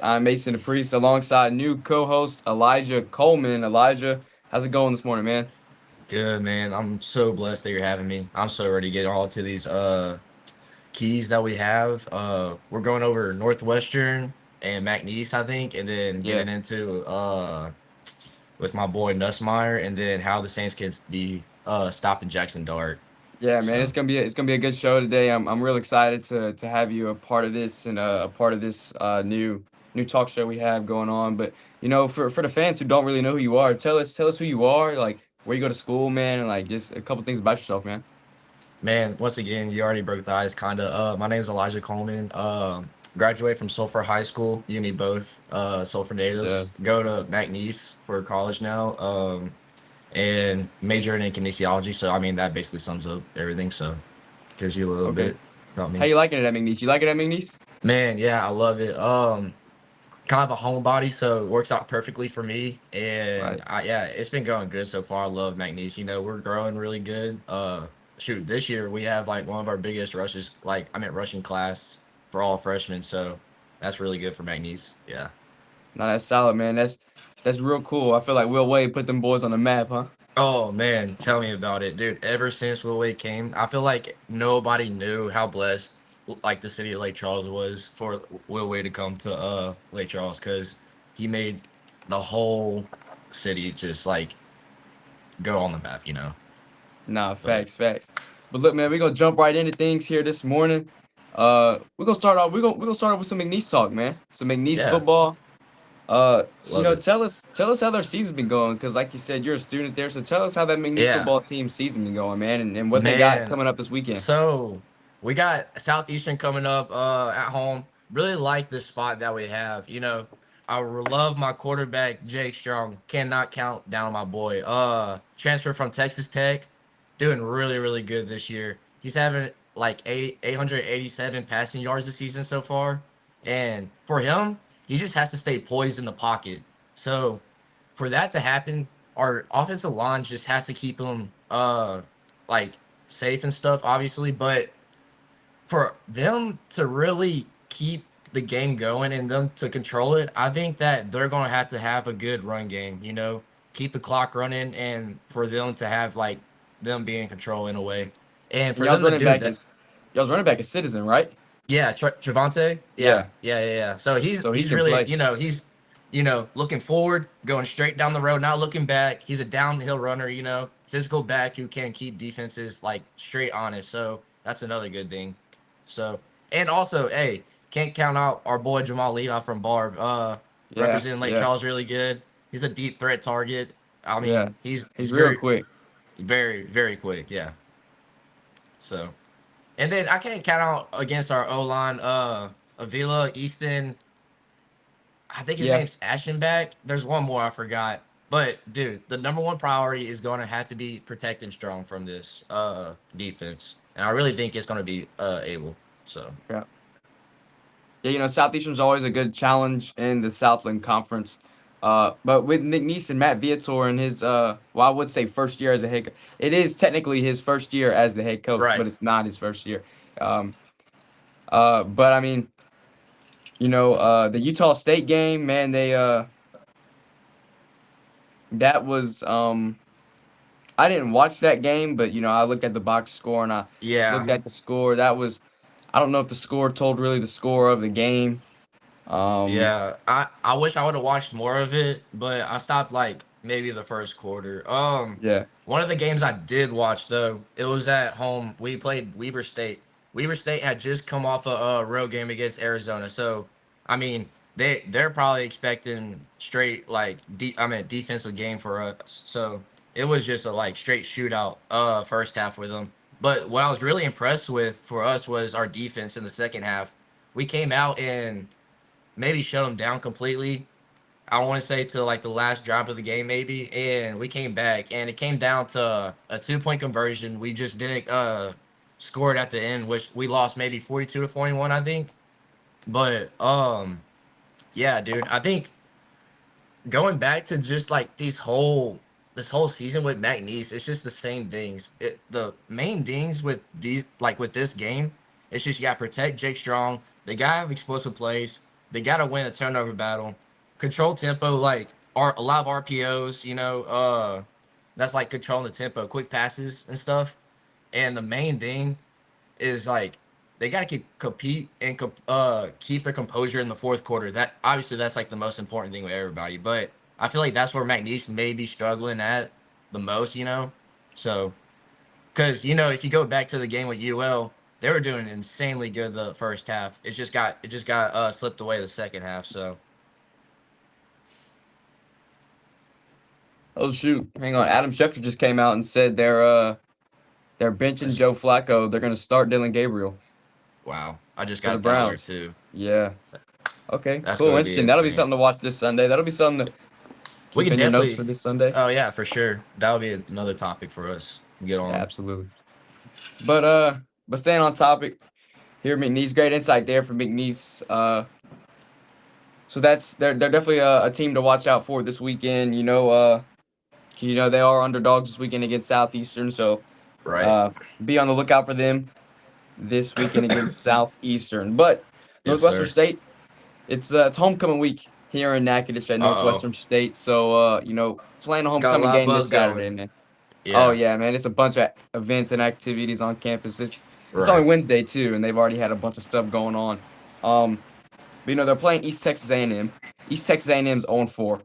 I'm Mason DePriest alongside new co-host Elijah Coleman. Elijah, how's it going this morning, man? Good, man. I'm so blessed that you're having me. I'm so ready to get all to these keys that we have. We're going over Northwestern and McNeese, I think, and then Yeah, getting into with my boy Nussmeyer, and then how the Saints kids be stopping Jackson Dart. yeah, man. It's So gonna be a good show today. I'm real excited to have you a part of this and a part of this new talk show we have going on. But for the fans who don't really know who you are, tell us who you are, like where you go to school, man, and like just a couple things about yourself, man. man, once again, you already broke the ice kinda. My name's Elijah Coleman. Graduate from Sulphur High School. You and me both, Sulphur Yeah. natives. Go to McNeese for college now. And majoring in kinesiology. So I mean that basically sums up everything. So gives you a little Okay. bit about How me. you liking it at McNeese? You like it at McNeese? Man, yeah, I love it. Kind of a homebody, so it works out perfectly for me. And Right. yeah, it's been going good so far. I love McNeese. We're growing really good. Shoot, this year we have like one of our biggest rushes, like I meant rushing class for all freshmen. So that's really good for McNeese. Yeah. No, that's solid, man. That's real cool. I feel like Will Wade put them boys on the map, huh? Oh man, tell me about it, dude. Ever since Will Wade came, I feel like nobody knew how blessed like the city of Lake Charles was for Will Wade to come to Lake Charles because he made the whole city just like go on the map. Nah, But facts. But look, man, we're gonna jump right into things here this morning. We're gonna start off with some McNeese talk, man. Some McNeese yeah, football. So love it. tell us how their season's been going, because like you said, you're a student there. So tell us how that McNeese Yeah, football team season been going, man, and what they got man. coming up this weekend. So we got Southeastern coming up at home. Really like the spot that we have. Love my quarterback Jake Strong. Cannot count down my boy. Transfer from Texas Tech, doing really really good this year. He's having like 887 passing yards this season so far, and for him, he just has to stay poised in the pocket. So for that to happen, our offensive line just has to keep him like safe and stuff, obviously. But for them to really keep the game going and them to control it, I think that they're going to have a good run game, keep the clock running and for them to have like them be in control in a way. And And for them to do that, y'all's running back is Citizen, right? yeah, Trevante. Yeah, Yeah. yeah. So he's So he he's can really, play. he's looking forward, going straight down the road, not looking back. He's a downhill runner, physical back who can keep defenses like straight honest. So that's another good thing. So and also, hey, can't count out our boy Jamal Levi from Barb. Yeah, Representing Lake yeah, Charles really good. He's a deep threat target. I yeah. mean, he's He's real very quick. very quick. Yeah. So and then I can't count out against our O line, Avila, Easton. I think his Yeah. name's Ashenback. There's one more I forgot. But dude, the number one priority is going to have to be protecting Strong from this defense, and I really think it's going to be able. So Yeah. Yeah, Southeastern's always a good challenge in the Southland Conference. But with McNeese and Matt Viator and his, well, I would say first year as a head coach. It is technically his first year as the head coach, but right, it's not his first year. Um, but I mean, the Utah State game, man, that was, I didn't watch that game, but, I looked at the box score and I yeah, looked at the score. I don't know if the score told really the score of the game. Um, yeah. I wish I would have watched more of it, but I stopped like maybe the first quarter. yeah, One of the games I did watch though, it was at home. We played Weber State. Weber State had just come off a road game against Arizona, so I mean they're probably expecting straight like defensive game for us. So it was just a like straight shootout first half with them. But what I was really impressed with for us was our defense in the second half. We came out and maybe shut them down completely. I want to say to like the last drive of the game, maybe, and we came back, and it came down to a 2 point conversion. We just didn't score it at the end, which we lost maybe 42-41, I think. But yeah, dude, I think going back to just like this whole season with McNeese, it's just the same things. The main things with these like with this game, it's just you got to protect Jake Strong. They got to have explosive plays. They got to win a turnover battle, control tempo, like a lot of RPOs. That's like controlling the tempo, quick passes and stuff. And the main thing is like they got to compete and keep their composure in the fourth quarter. That obviously that's like the most important thing with everybody. But I feel like that's where McNeese may be struggling at the most. So because if you go back to the game with UL, they were doing insanely good the first half. It just got slipped away the second half. So Oh shoot, hang on. Adam Schefter just came out and said they're benching that's Joe Flacco. They're gonna start Dylan Gabriel wow. I just for the got that alert Browns. too. Yeah. Okay. That's Cool. going to be Interesting. That'll be insane. something to watch this Sunday. That'll be something to We keep can in your notes definitely. for this Sunday. Oh yeah, for sure. That would be another topic for us to get Yeah, on. absolutely. But staying on topic here, McNeese, great insight there from McNeese. So they're definitely a team to watch out for this weekend. They are underdogs this weekend against Southeastern, so Right. uh, be on the lookout for them this weekend against Southeastern. But Yes, Northwestern sir. State, it's homecoming week here in Natchitoches at Uh oh. Northwestern State. So playing a Got a homecoming lot of game this buzz Saturday, going. man. Oh Yeah. yeah, man, it's a bunch of events and activities on campus. It's only Right. Wednesday too, and they've already had a bunch of stuff going on. But they're playing East Texas A&M. East Texas A&M's 0-4.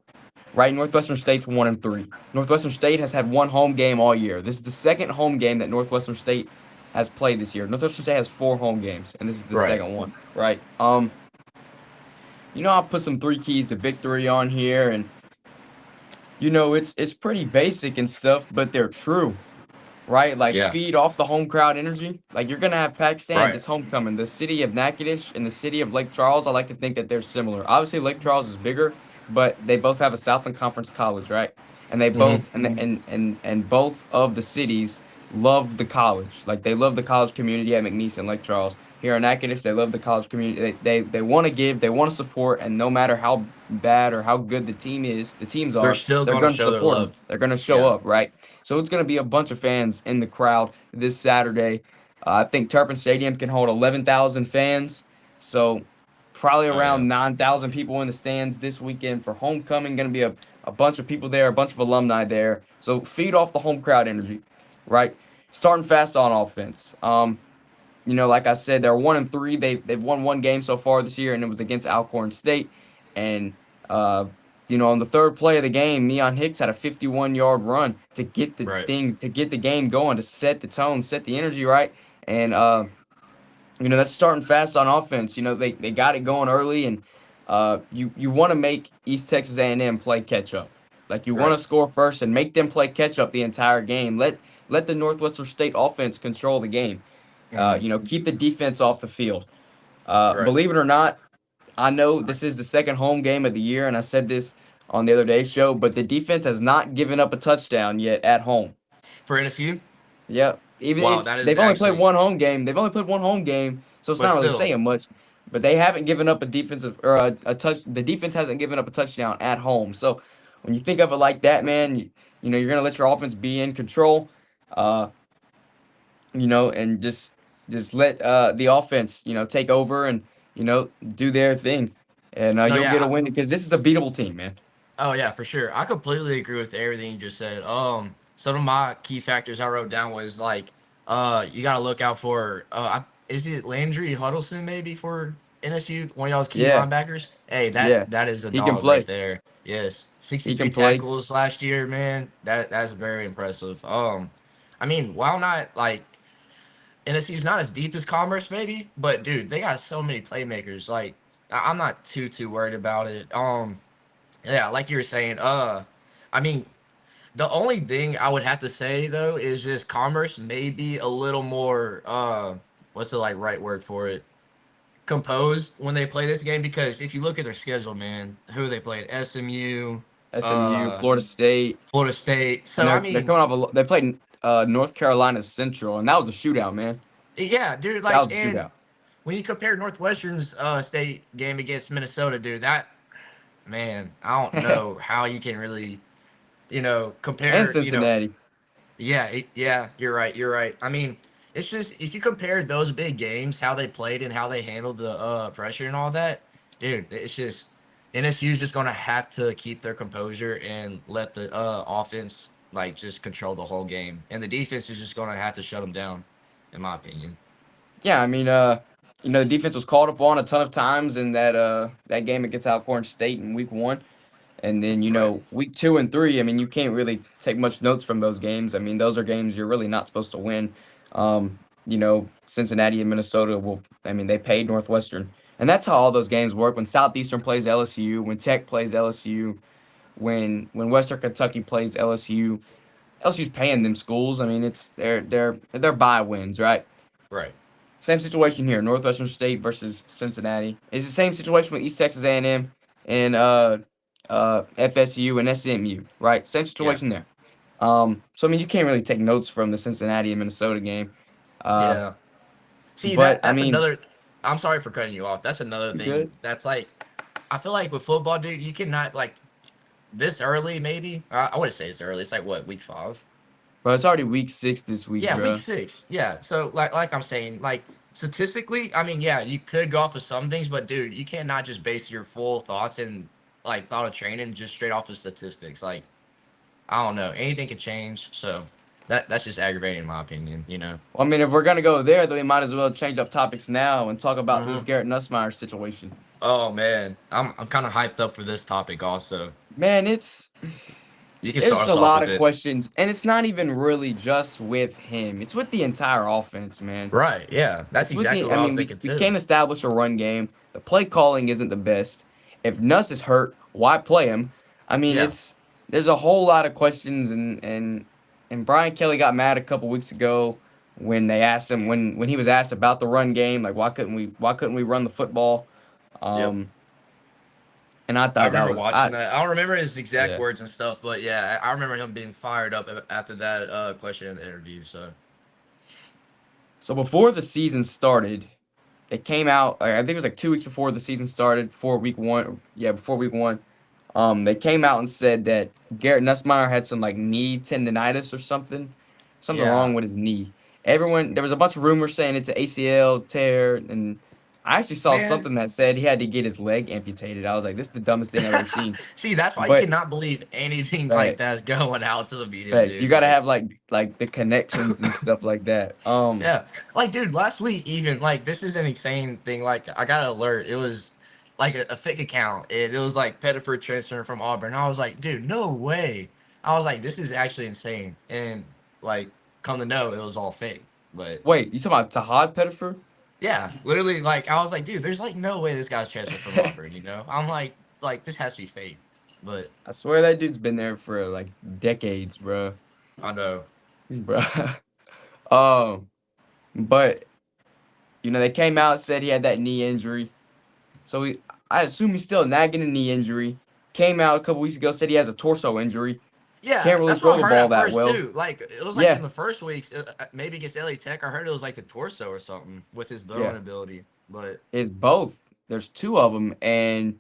Right, Northwestern State's 1-3. Northwestern State has had one home game all year. This is the second home game that Northwestern State has played this year. Northwestern State has 4 home games, and this is the Right. second one. Right. I'll put some three keys to victory on here, and it's pretty basic and stuff, but they're true. Right? Like Yeah. feed off the home crowd energy. Like you're gonna have packed stands. Right. It's homecoming. The city of Natchitoches and the city of Lake Charles, I like to think that they're similar. Obviously, Lake Charles is bigger, but they both have a Southland Conference college, right? And they Mm-hmm. both and both of the cities love the college. Like they love the college community at McNeese and Lake Charles. Here in Natchitoches, they love the college community. They want to give, they want to support, and no matter how bad or how good the teams They're are, still they're going to going to show their support them. love. They're going to show Yeah. up, right? So it's going to be a bunch of fans in the crowd this Saturday. I think Turpin Stadium can hold 11,000 fans. So probably Oh yeah. around 9,000 people in the stands this weekend for homecoming. Going to be a bunch of people there, a bunch of alumni there. So feed off the home crowd energy, right? Starting fast on offense. Like I said, they're 1-3. They've won one game so far this year, and it was against Alcorn State. And uh, on the third play of the game, Neon Hicks had a 51-yard run Right. to get the game going, to set the tone, set the energy right. And that's starting fast on offense. They got it going early, and you want to make East Texas A&M play catch up. Like you want Right. to score first and make them play catch up the entire game. Let the Northwestern State offense control the game. Mm-hmm. Keep the defense off the field. Right. Believe it or not, I know this is the second home game of the year, and I said this on the other day's show, but the defense has not given up a touchdown yet at home. For NSU. Yep. Even Wow, it's that is they've only played actually. one home game. They've only played one home game, so it's But not really still. saying much. But they haven't given up a defensive or a touch. The defense hasn't given up a touchdown at home. So when you think of it like that, man, you're gonna let your offense be in control. Uh, and just let the offense, take over and do their thing, and No, you'll get a yeah. win because this is a beatable team, man. Oh yeah, for sure. I completely agree with everything you just said. Some of my key factors I wrote down was like, you gotta look out for is it Landry Huddleston maybe for NSU, one of y'all's key Yeah, linebackers? Hey, that yeah, that is a he can dog right play. there. Yes, He 63 can play. tackles last year, man. That's very impressive. I mean, while not like NSU's not as deep as Commerce maybe, but dude, they got so many playmakers. Like, I'm not too worried about it. Yeah, like you were saying, I mean, the only thing I would have to say though is just Commerce may be a little more what's the like right word for it? Composed when they play this game because if you look at their schedule, man, who they played? SMU, SMU, uh Florida State, Florida State. and So I they're mean, coming off they played North Carolina Central, and that was a shootout, man. yeah, dude, That like was a and shootout. when you compare Northwestern's state game against Minnesota, dude, that man, I don't know how you can really, And compare, Cincinnati. yeah, yeah, you're right. You're right. I mean, it's just if you compare those big games, how they played and how they handled the pressure and all that, dude, it's just NSU's just gonna have to keep their composure and let the offense like just control the whole game, and the defense is just gonna have to shut them down, in my opinion. Yeah, I mean, the defense was called upon a ton of times in that game against Alcorn State in week 1. And then, Right, week 2 and 3, I mean, you can't really take much notes from those games. I mean, those are games you're really not supposed to win. Cincinnati and Minnesota I mean, they paid Northwestern. And that's how all those games work. When Southeastern plays LSU, when Tech plays LSU, when Western Kentucky plays LSU, LSU's paying them schools. I mean, it's they're bye wins, right? right. Same situation here. Northwestern State versus Cincinnati. It's the same situation with East Texas A&M and FSU and SMU, right? Same Yeah, situation there. So I mean, you can't really take notes from the Cincinnati and Minnesota game. Uh, yeah. See but I that's mean, another. I'm sorry for cutting you off. That's another you're thing. good, That's like I feel like with football, dude, you cannot like this early. Maybe I wouldn't say it's early. It's like what, week 5? bro. It's already week 6 this week, Yeah, week bro. 6. Yeah. So like I'm saying, like statistically, I mean, yeah, you could go off of some things, but dude, you cannot just base your full thoughts and like thought of training just straight off of statistics. Like I don't know, anything could change. So that's just aggravating in my opinion. You know. Well, I mean, if we're gonna go there, then we might as well change up topics now and talk about this Hmm. Garrett Nussmeier situation. Oh man, I'm kind of hyped up for this topic. Also, Man, you can start there's a us off lot with of it. questions, and it's not even really just with him. It's with the entire offense, man. Right? Yeah, that's It's with exactly the. what I I was mean, we thinking we too. can't establish a run game. The play calling isn't the best. If Nuss is hurt, why play him? I mean, Yeah. there's a whole lot of questions, and Brian Kelly got mad a couple weeks ago when they asked him when he was asked about the run game, like why couldn't we run the football? Yep. Um, and I I thought that remember was watching that. I don't remember his exact yeah. words and stuff, but yeah, I remember him being fired up after that question in the interview. So So before the season started, it came out. I think it was like 2 weeks before the season started, before week 1. Yeah, before week 1. They came out and said that Garrett Nussmeier had some like knee tendonitis or something wrong yeah, with his knee. There was a bunch of rumors saying it's an ACL tear, and I actually saw man. something that said he had to get his leg amputated. I was like, this is the dumbest thing I've ever seen. See, that's why you But cannot believe anything like that's facts, going out to the media, facts. You dude. got to have like the connections and stuff like that. Yeah, like dude, last week even like this is an insane thing. Like I got an alert. It was like a fake account. It was like Pettiford transfer from Auburn. I was like, dude, no way. I was like, this is actually insane. And like, come to know, it was all fake. But Wait, you talking about Tahad Pettifer? yeah, literally, like I was like, dude, there's like no way this guy's transferred from Auburn. You know, I'm like this has to be fake. But I swear that dude's been there for like decades, bro. I know. Bro. Um, but they came out said he had that knee injury. So I assume he's still nagging a knee injury. Came out a couple weeks ago said he has a torso injury. Yeah, Can't really that's what throw I the heard ball at that first well. too. Like it was like in Yeah, the first weeks, maybe against LA Tech. I heard it was like the torso or something with his throwing yeah. ability. But It's both. There's two of them, and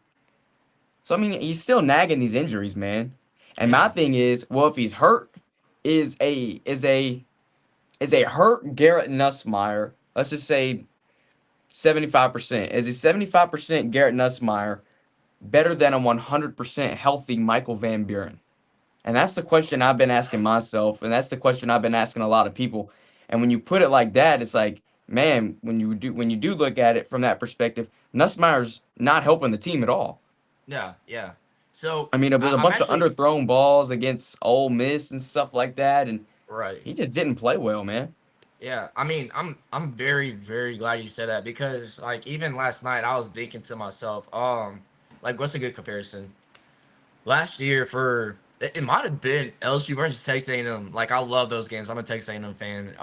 so I mean he's still nagging these injuries, man. And my yeah, thing is, well, if he's hurt, is a is a is a hurt Garrett Nussmeier. Let's just say 75%. Is a 75% Garrett Nussmeier better than a 100% healthy Michael Van Buren? And that's the question I've been asking myself, and that's the question I've been asking a lot of people. And when you put it like that, it's like, man, when you do look at it from that perspective, Nussmeier's not helping the team at all. yeah, yeah. So I mean, it was a I'm bunch of actually underthrown balls against Ole Miss and stuff like that, and right. he just didn't play well, man. Yeah, I mean, I'm very very glad you said that because like even last night I was thinking to myself, like what's a good comparison? Last year for it might have been LSU versus Texas A&M. Like I love those games. I'm a Texas A&M fan.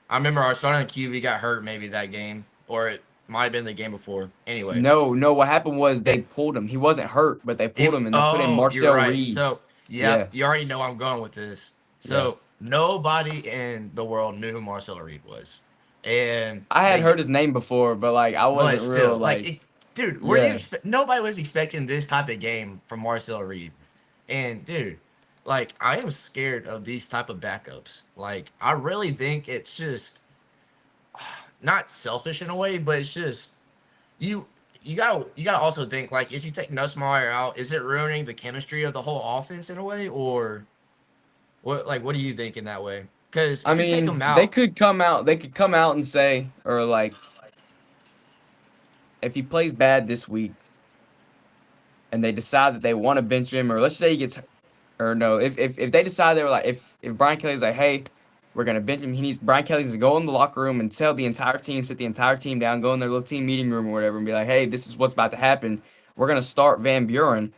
I remember our starting QB got hurt maybe that game, or it might have been the game before. Anyway, No, no, what happened was they it pulled him. He wasn't hurt, but they he pulled him and they put in oh you're Marcel right. Reed. So yeah, Yeah, you already know I'm going with this. yeah. So nobody in the world knew who Marcelo Reed was, and I had they heard his name before, but like I but wasn't real still like like, it, dude. Were you yeah. expect? Nobody was expecting this type of game from Marcelo Reed. And dude, like I am scared of these type of backups. Like I really think it's just not selfish in a way, but it's just you. you gotta also think like if you take Nussmeier out, is it ruining the chemistry of the whole offense in a way, or what do you think in that way? Because I if you take mean, him they out, could come out. They could come out and say, or like, if he plays bad this week, and they decide that they want to bench him, or let's say he gets, or no, if they decide they were like, if Brian Kelly's like, hey, we're gonna bench him, he needs Brian Kelly's to go in the locker room and tell the entire team, sit the entire team down, go in their little team meeting room or whatever, and be like, hey, this is what's about to happen. We're gonna start Van Buren,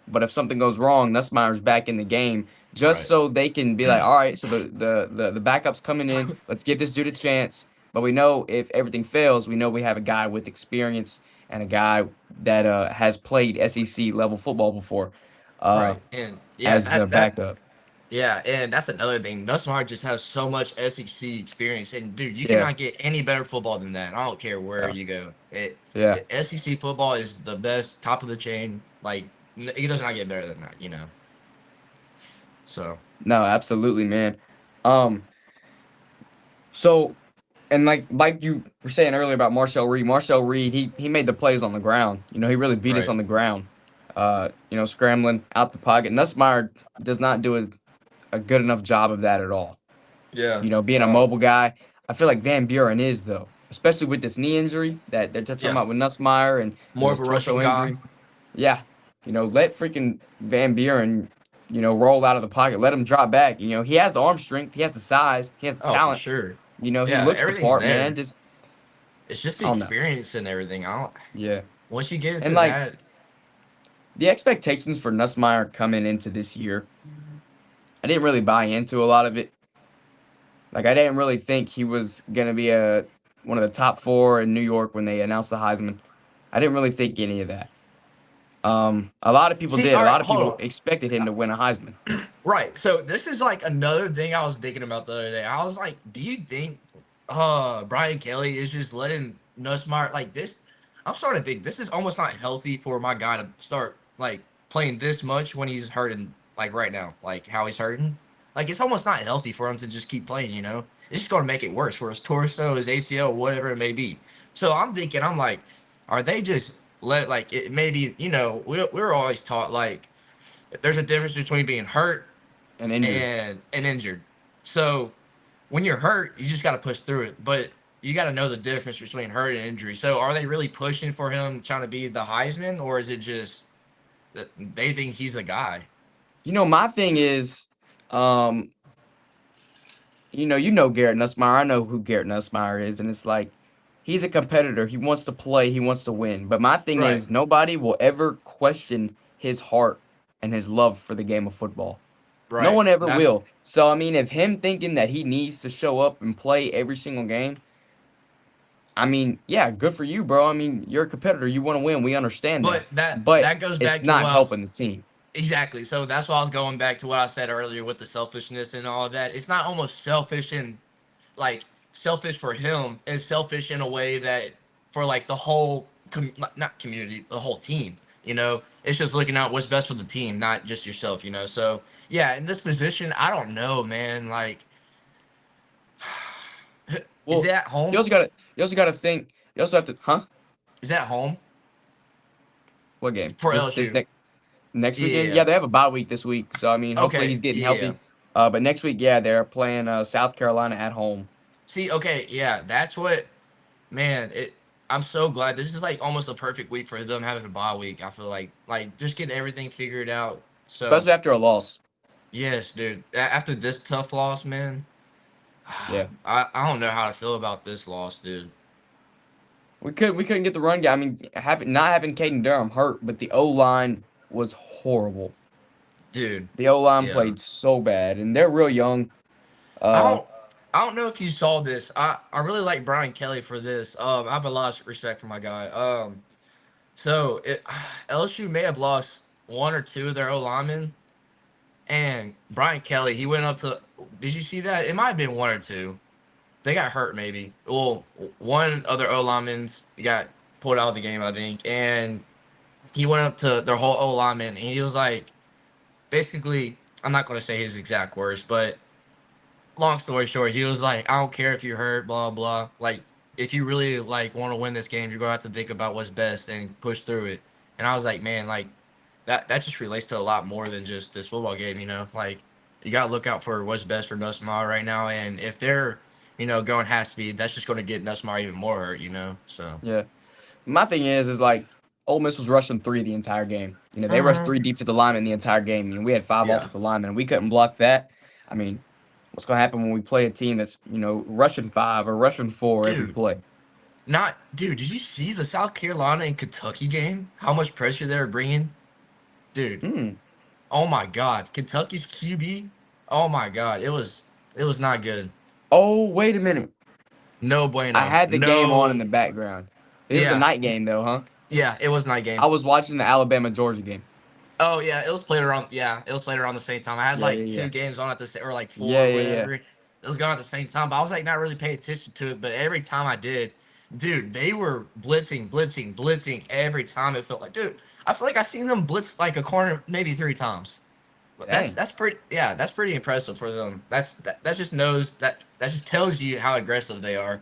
but if something goes wrong, Nussmeier's back in the game, just right? so they can be like, all right, so the backup's coming in, let's give this dude a chance. But we know if everything fails, we know we have a guy with experience and a guy that has played SEC level football before uh, Right. And yeah, as the that backup. yeah, and that's another thing. Nussmeier just has so much SEC experience, and dude, you Yeah, cannot get any better football than that. I don't care where yeah, you go. yeah. SEC football is the best, top of the chain. Like it does not get better than that, you know. So No, absolutely, man. Um, so and like you were saying earlier about Marcel Reed, he made the plays on the ground. You know, he really beat us right. on the ground. You know, scrambling out the pocket. Nussmeier does not do a good enough job of that at all. Yeah. You know, being a mobile guy. I feel like Van Buren is though, especially with this knee injury that they're talking Yeah. about with Nussmeier and More of his a rushing torso guy. injury. Yeah, you know, let freaking Van Buren, you know, roll out of the pocket. Let him drop back. You know, he has the arm strength, he has the size, he has the Oh, for talent. sure. You know, he Yeah, looks the everything's part, man. there. Just It's just the I don't know. experience and everything. I don't. Yeah, Once you get and into like that, the expectations for Nussmeier coming into this year, I didn't really buy into a lot of it. Like I didn't really think he was gonna be a one of the top four in New York when they announced the Heisman. I didn't really think any of that. A lot of people see, did. all A right, lot of hold people on. expected him to win a Heisman. Right. So this is like another thing I was thinking about the other day. I was like, do you think Brian Kelly is just letting Nussmeier like this? I'm starting to think this is almost not healthy for my guy to start like playing this much when he's hurting like right now, like how he's hurting. Like it's almost not healthy for him to just keep playing, you know? It's just gonna make it worse for his torso, his ACL, whatever it may be. So I'm thinking, I'm like, are they just let like it maybe, you know, we're always taught like there's a difference between being hurt And injured. and injured. So when you're hurt, you just got to push through it. But you got to know the difference between hurt and injury. So are they really pushing for him trying to be the Heisman, or is it just that they think he's the guy? You know, my thing is, um, you know Garrett Nussmeier. I know who Garrett Nussmeier is, and it's like he's a competitor. He wants to play. He wants to win. But my thing Right, is, nobody will ever question his heart and his love for the game of football. No right. one ever That will. So I mean, if him thinking that he needs to show up and play every single game, I mean, yeah, good for you, bro. I mean, you're a competitor. You want to win. We understand that. but that But that goes it's back to not what I was helping the team. exactly. So that's why I was going back to what I said earlier with the selfishness and all of that. It's not almost selfish and like selfish for him. It's selfish in a way that for like the whole not community, the whole team. You know, it's just looking out what's best for the team, not just yourself. You know, so yeah, in this position, I don't know, man. Like, is it Well, at you home? also gotta you also gotta think. You also have to, huh? Is that home What game? for This LSU? next Yeah, yeah, weekend? yeah. Yeah, they have a bye week this week. So I mean, hopefully Okay, he's getting yeah. healthy. But next week, yeah, they're playing South Carolina at home. See, okay, yeah, that's what, man. It. I'm so glad this is like almost a perfect week for them having a bye week. I feel like just getting everything figured out. So Especially after a loss. yes, dude. After this tough loss, man, Yeah. I don't know how to feel about this loss, dude. We couldn't get the run game. I mean, having not having Caden Durham hurt, but the O line was horrible. Dude, The O line yeah. played so bad, and they're real young. I Uh, don't I don't know if you saw this. I really like Brian Kelly for this. I have a lot of respect for my guy. So LSU may have lost one or two of their O linemen, and Brian Kelly he went up to. Did you see that? It might have been one or two. They got hurt maybe. Well, one other O lineman's got pulled out of the game, I think, and he went up to their whole O lineman and he was like, basically, I'm not going to say his exact words, but long story short, he was like, I don't care if you hurt, blah, blah. Like, if you really like want to win this game, you're gonna have to think about what's best and push through it. And I was like, man, like that just relates to a lot more than just this football game, you know. Like you gotta look out for what's best for Nussmeier right now, and if they're going half speed, that's just gonna get Nussmeier even more hurt, you know. So. Yeah. My thing is like Ole Miss was rushing three the entire game. They rushed Mhm. three defensive linemen the entire game. We had five Yeah, offensive linemen, and we couldn't block that. I mean, what's gonna happen when we play a team that's rushing five or rushing four every dude. play? Not, dude. Did you see the South Carolina and Kentucky game? How much pressure they were bringing, dude. Hmm. Oh my God, Kentucky's QB. Oh my God, it was not good. Oh, wait a minute. No I bueno. had the game on in No. the background. It was a Yeah, night game though, huh? yeah. It was night I game. was watching the Alabama Georgia game. Oh yeah, it was played around. Yeah, it was played around the same time. I had Yeah, like yeah, two yeah, games on at the same, or like four yeah, or yeah, yeah. whatever. It was going at the same time, but I was like not really paying attention to it. But every time I did, dude, they were blitzing, blitzing, blitzing every time. It felt like, dude, I feel like I seen them blitz like a corner maybe 3 times. But that's Dang. that's pretty. Yeah, that's pretty impressive for them. That just knows that just tells you how aggressive they are,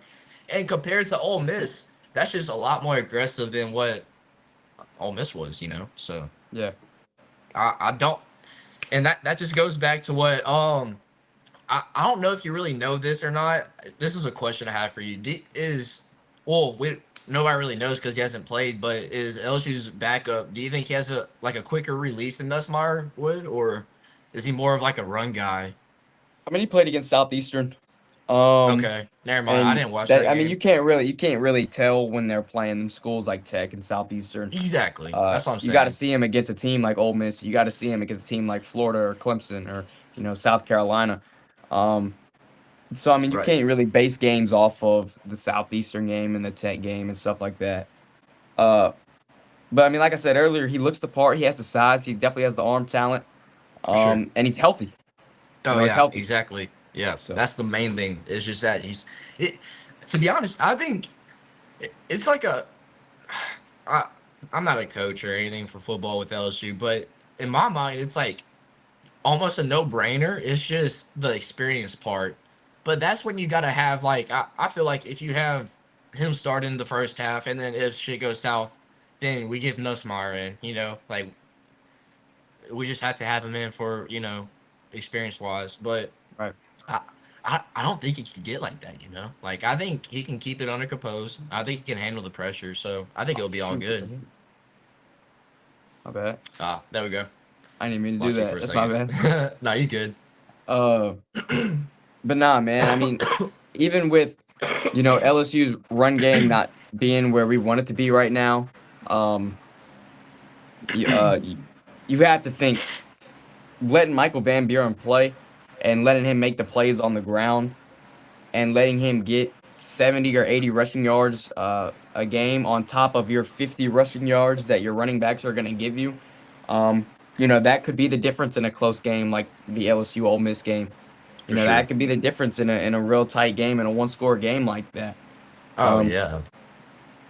and compared to Ole Miss, that's just a lot more aggressive than what Ole Miss was. You know, so. Yeah. I don't, and that just goes back to what I don't know if you really know this or not. This is a question I have for you. Well, we nobody really knows because he hasn't played, but is LSU's backup? Do you think he has a quicker release than Nussmeier would, or is he more of like a run guy? I mean, he played against Southeastern. Um, Okay, never mind. I and didn't watch that that I mean, you game. can't really tell when they're playing them schools like Tech and Southeastern. Exactly. That's what I'm You got to saying. see him against a team like Ole Miss. You got to see him against a team like Florida or Clemson or South Carolina. Um, so I mean, you Right. can't really base games off of the Southeastern game and the Tech game and stuff like that. Uh, but I mean, like I said earlier, he looks the part. He has the size. He definitely has the arm talent. For sure. And he's healthy. Oh He's yeah, healthy. exactly. Yeah, So that's the main thing. It's just that he's it. To be honest, I think it's like a. I, I'm not a coach or anything for football with LSU, but in my mind, it's like almost a no-brainer. It's just the experience part. But that's when you got to have like I feel like if you have him starting the first half and then if shit goes south, then we give Nussmeier in. Like we just have to have him in for experience wise. But right. I, I don't think he can get like that, you know? Like, I think he can keep it under composed. I think he can handle the pressure. So I think Oh it'll be all shoot, what the good. hell? My bad. Ah, there we go. I didn't mean to do Lost you for that. a That's my second. bad. No, you good. Uh, but nah, man. I mean, even with LSU's run game not being where we want it to be right now, um, you, you have to think letting Michael Van Buren play and letting him make the plays on the ground and letting him get 70 or 80 rushing yards a game on top of your 50 rushing yards that your running backs are going to give you. Um, that could be the difference in a close game like the LSU Ole Miss game. For That sure. could be the difference in a real tight game in a one-score game like that. Oh, Um, yeah.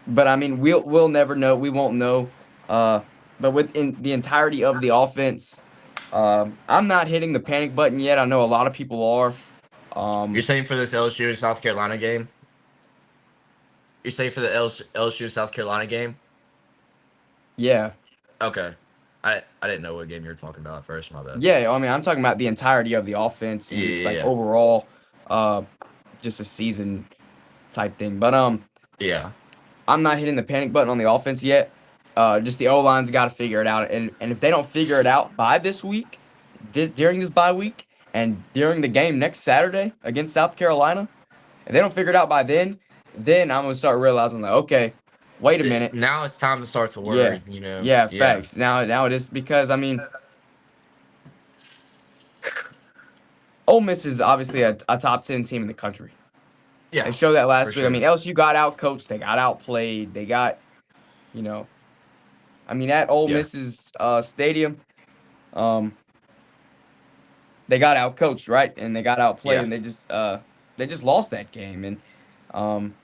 but I mean, we'll never know. We won't know. Uh, but within the entirety of the offense, I'm not hitting the panic button yet. I know a lot of people are. You're Um, saying for this LSU and South Carolina game? You're saying for the LSU South Carolina game? yeah, Okay. I didn't know what game you were talking about at first. My bad. yeah. I mean, I'm talking about the entirety of the offense and Yeah, just yeah, like yeah. overall, uh, just a season type thing. But Yeah. I'm not hitting the panic button on the offense yet. Just the O line's got to figure it out, and if they don't figure it out by this week, during this bye week, and during the game next Saturday against South Carolina, if they don't figure it out by then I'm gonna start realizing like, okay, wait a minute, Now it's time to start to yeah, worry, you know? yeah, Yeah. facts. Now it is because I mean, Ole Miss is obviously a top 10 team in the country. They Yeah. showed that For last week. I sure. mean, LSU got out coached, they got outplayed, they got you know, I mean at Ole Yeah. Miss's stadium. Um, they got outcoached, right? And they got outplayed, Yeah. and they just lost that game. And um,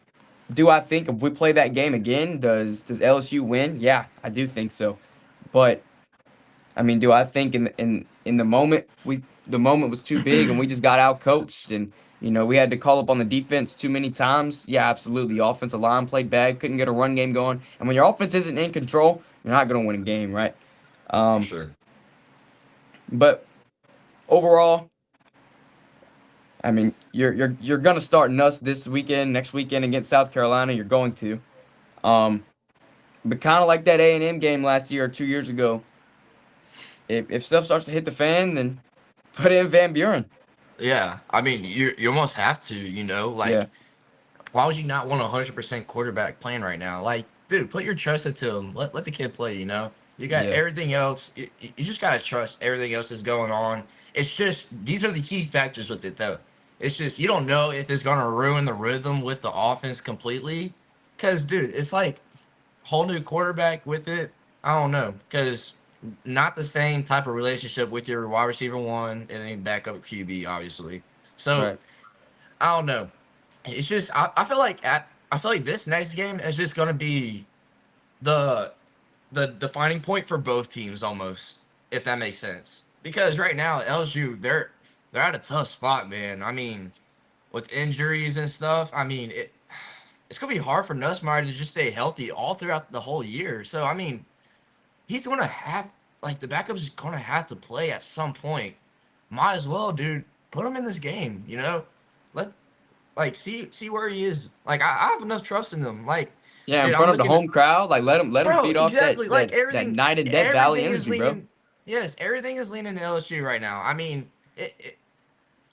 do I think if we play that game again, does LSU win? Yeah, I do think so. But I mean, do I think in the moment the moment was too big and we just got out coached and we had to call up on the defense too many times. Yeah, absolutely. The offensive line played bad, couldn't get a run game going. And when your offense isn't in control, you're not going to win a game, right? For Um, sure. but overall, I mean, you're going to start Nuss this weekend, next weekend against South Carolina. You're going to. Um, but kind of like that A&M game last year or 2 years ago, if stuff starts to hit the fan, then put in Van Buren. Yeah, I mean, you almost have to, Yeah, like, why would you not want a 100% quarterback playing right now? Like, dude, put your trust into him. Let the kid play. You got yeah, everything else. You just gotta trust everything else is going on. It's just these are the key factors with it, though. It's just you don't know if it's gonna ruin the rhythm with the offense completely. Cause, dude, it's like whole new quarterback with it. I don't know, cause not the same type of relationship with your wide receiver one and then backup QB, obviously. So right. I don't know. It's just I feel like this next game is just gonna be the the defining point for both teams almost, if that makes sense. Because right now LSU they're at a tough spot, man. I mean, with injuries and stuff, I mean it's gonna be hard for Nussmeier to just stay healthy all throughout the whole year. So I mean, he's gonna have like the backup's gonna have to play at some point. Might as well, dude. Put him in this game, Let like see where he is. Like I have enough trust in him. Like, Yeah, in dude, I'm front of the looking at home crowd, like let him bro, feed off that exactly. Like that that night and Death Valley everything is energy, bro. leaning. Yes, everything is leaning to LSU right now. I mean,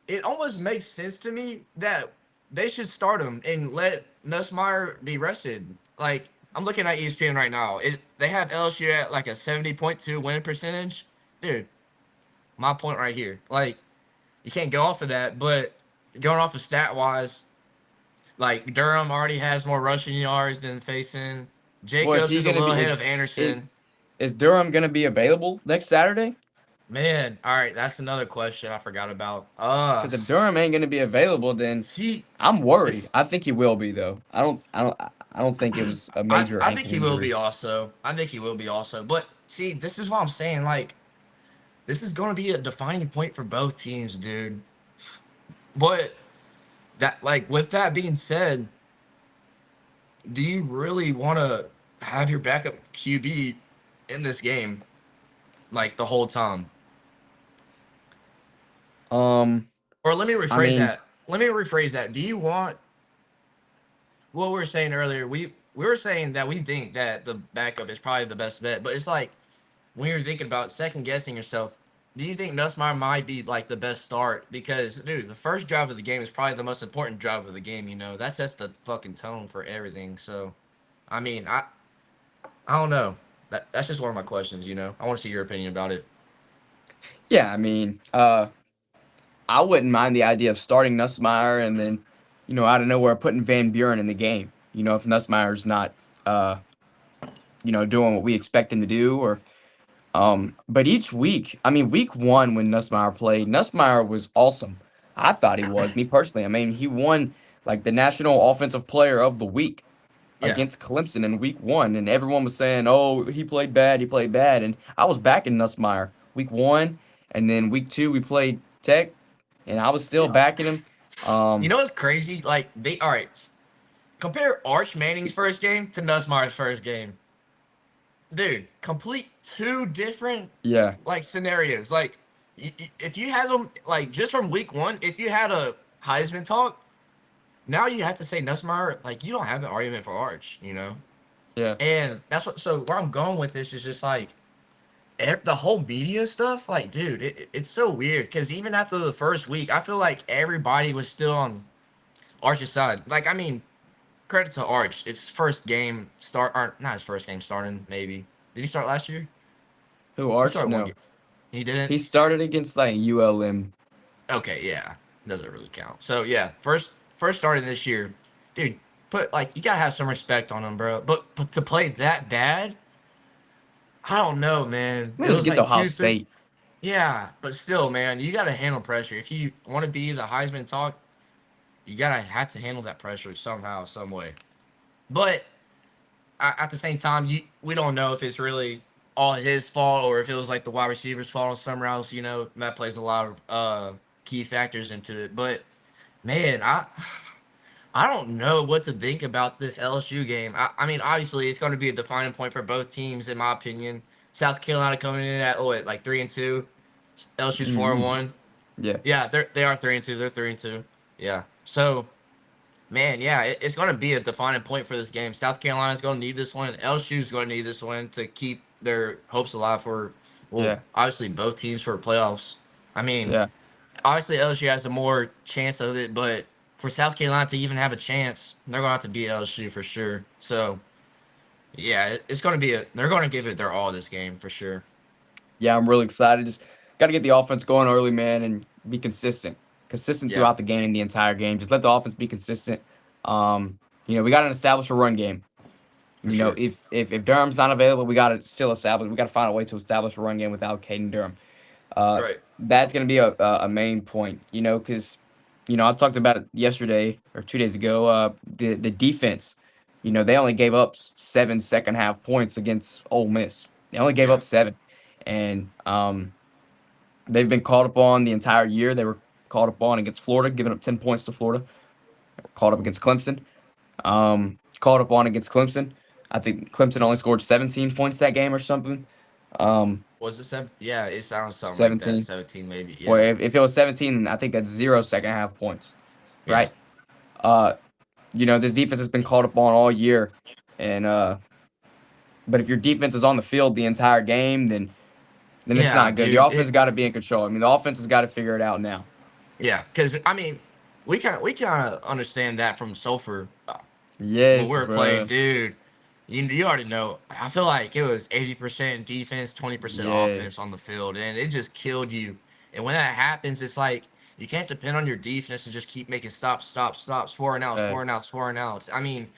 it almost makes sense to me that they should start him and let Nussmeier be rested. Like I'm looking at ESPN right now. They have LSU at like a 70.2 winning percentage. Dude, my point right here. Like you can't go off of that, but going off of stat wise, like Durham already has more rushing yards than facing. Well, is Jacobs he is a gonna little be ahead of is Anderson. is Durham gonna be available next Saturday? Man, all right, that's another question I forgot about. Because if Durham ain't gonna be available, then See, I'm worried. it's I think he will be though. I don't think it was a major I think ankle he will injury. be also. I think he will be also. But see, this is what I'm saying. Like, this is going to be a defining point for both teams, dude. But with that being said, do you really want to have your backup QB in this game like the whole time? Um, Or let me I rephrase mean, that. Let me rephrase that. Do you want what we were saying earlier? We were saying that we think that the backup is probably the best bet, but it's like when you're thinking about second guessing yourself, do you think Nussmeier might be like the best start? Because dude, the first drive of the game is probably the most important drive of the game. That sets the fucking tone for everything. So, I mean, I don't know. That's just one of my questions. I want to see your opinion about it. yeah, I mean, I wouldn't mind the idea of starting Nussmeier and then, out of nowhere putting Van Buren in the game. If Nussmeier's not, uh, doing what we expect him to do, or but each week, I mean, week one when Nussmeier played, Nussmeier was awesome. I thought he was, me personally. I mean, he won like the National Offensive Player of the Week Yeah. against Clemson in week one, and everyone was saying, "Oh, he played bad," and I was backing Nussmeier week one, and then week two we played Tech, and I was still Yeah. backing him. You Um, know what's crazy? Like all right. Compare Arch Manning's first game to Nussmeier's first game. Dude, complete two different yeah, like scenarios. Like if you had them like just from week one, if you had a Heisman talk, now you have to say Nussmeier. Like you don't have an argument for Arch. yeah. And that's what. So where I'm going with this is just like the whole media stuff. Like, dude, it's so weird because even after the first week, I feel like everybody was still on Arch's side. Like, I mean, credit to Arch. It's first game start, or not his first game starting. Maybe did he start last year? Who He Arch? started one game. No, He didn't. he started against like ULM. Okay, yeah, doesn't really count. So yeah, first starting this year, dude. Put like you gotta have some respect on him, bro. But to play that bad, I don't know, man. It It was was against like Ohio two, three. State. Yeah, but still, man, you gotta handle pressure. If you want to be the Heisman talk, you gotta have to handle that pressure somehow, some way. But at the same time, we don't know if it's really. all his fault or if it was like the wide receiver's fault or somewhere else. That plays a lot of key factors into it. But man, I don't know what to think about this LSU game. I mean, obviously, it's going to be a defining point for both teams, in my opinion. South Carolina coming in at like 3-2. LSU's four and Mm-hmm. one. Yeah, Yeah, they are 3-2. They're 3-2. Yeah. So man, yeah, it's going to be a defining point for this game. South Carolina's going to need this one. LSU's going to need this one to keep their hopes alive for, well, yeah, obviously both teams for playoffs. I mean, yeah. obviously LSU has the more chance of it, but for South Carolina to even have a chance, they're going to have to beat LSU for sure. So yeah, it's going to be they're going to give it their all this game for sure. Yeah, I'm really excited. Just got to get the offense going early, man, and be consistent. Consistent Yeah, throughout the game, the entire game. Just let the offense be consistent. We got to establish a run game. for sure. If Durham's not available, we got to still establish. We got to find a way to establish a run game without Caden Durham. Uh, Right. that's going to be a main point, because I talked about it yesterday or 2 days ago. The defense, they only gave up seven second half points against Ole Miss. They only gave Yeah. up seven, and they've been called upon the entire year. They were called upon against Florida, giving up 10 points to Florida. Called up against Clemson. Called upon against Clemson. I think Clemson only scored 17 points that game or something. Um, Was it 7? Yeah, it sounds something like that. 17. 17 maybe. Well, Yeah. if it was 17, I think that's zero second half points, Yeah. right? Uh, this defense has been called upon all year, and but if your defense is on the field the entire game, then it's Yeah, not good. The dude. offense got to be in control. I mean, the offense has got to figure it out now. Yeah, because I mean, we kind of understand that from Sulfur when we Yes, were playing, bro. dude. You already know. I feel like it was 80% defense, 20% offense on Yes. the field, and it just killed you. And when that happens, it's like you can't depend on your defense to just keep making stops, stops, stops, four and outs, four and Facts. outs, four and outs. I mean,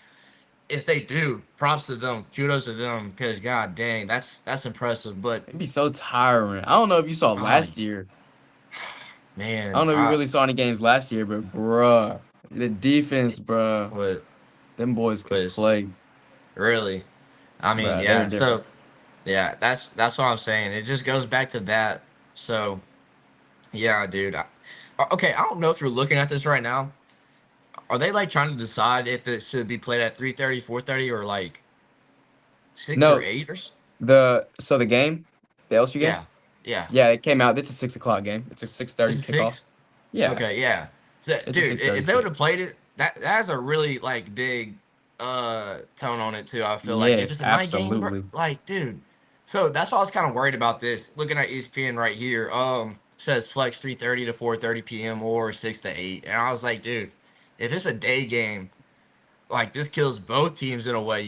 if they do, props to them, kudos to them, because god dang, that's impressive. But It'd be so tiring. I don't know if you saw oh last year. I don't man, know if you I really saw any games last year, but bruh, the defense, bruh, what them boys could was play, really. I mean, bruh. They were yeah. different. So yeah, that's what I'm saying. It just goes back to that. So yeah, dude. Okay, I don't know if you're looking at this right now. Are they like trying to decide if it should be played at 3:30, 4:30, or like 6 or No, 8 the game, the LSU game, yeah, yeah. yeah, it came out. It's a 6 o'clock game. It's a 6:30 Is it kickoff. 6? Yeah, Okay, yeah. So, it's a dude, six thirty if they would kick. have played it, that has a really like big tone on it too. I feel like if Yes, it's a night game, bro, absolutely. like, dude. So that's why I was kind of worried about this. Looking at ESPN right here, says flex 3:30 to 4:30 p.m. or 6 to 8, and I was like, dude, if it's a day game, like this kills both teams in a way,